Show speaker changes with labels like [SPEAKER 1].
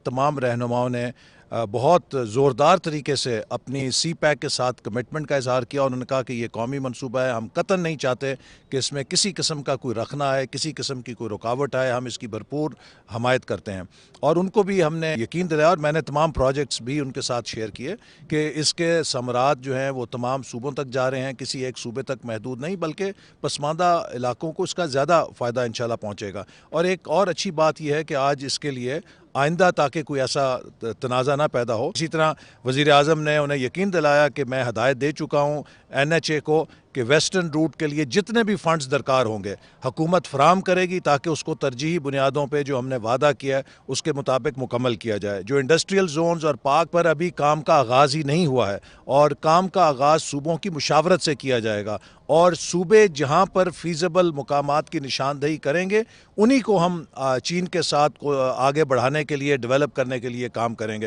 [SPEAKER 1] تمام رہنماؤں نے بہت زوردار طریقے سے اپنی سی پیک کے ساتھ کمٹمنٹ کا اظہار کیا. انہوں نے کہا کہ یہ قومی منصوبہ ہے, ہم قطعاً نہیں چاہتے کہ اس میں کسی قسم کا کوئی رخنا آئے, کسی قسم کی کوئی رکاوٹ آئے, ہم اس کی بھرپور حمایت کرتے ہیں. اور ان کو بھی ہم نے یقین دلایا, اور میں نے تمام پروجیکٹس بھی ان کے ساتھ شیئر کیے کہ اس کے ثمرات جو ہیں وہ تمام صوبوں تک جا رہے ہیں, کسی ایک صوبے تک محدود نہیں, بلکہ پسماندہ علاقوں کو اس کا زیادہ فائدہ انشاءاللہ پہنچے گا. اور ایک اور اچھی بات یہ ہے کہ آج اس کے لیے آئندہ تاکہ کوئی ایسا تنازع نہ پیدا ہو, اسی طرح وزیر اعظم نے انہیں یقین دلایا کہ میں ہدایت دے چکا ہوں NHA کو کہ ویسٹرن روٹ کے لیے جتنے بھی فنڈز درکار ہوں گے حکومت فراہم کرے گی, تاکہ اس کو ترجیحی بنیادوں پہ جو ہم نے وعدہ کیا ہے اس کے مطابق مکمل کیا جائے. جو انڈسٹریل زونز اور پارک پر ابھی کام کا آغاز ہی نہیں ہوا ہے, اور کام کا آغاز صوبوں کی مشاورت سے کیا جائے گا, اور صوبے جہاں پر فیزیبل مقامات کی نشاندہی کریں گے انہی کو ہم چین کے ساتھ آگے بڑھانے کے لیے, ڈیولپ کرنے کے لیے کام کریں گے.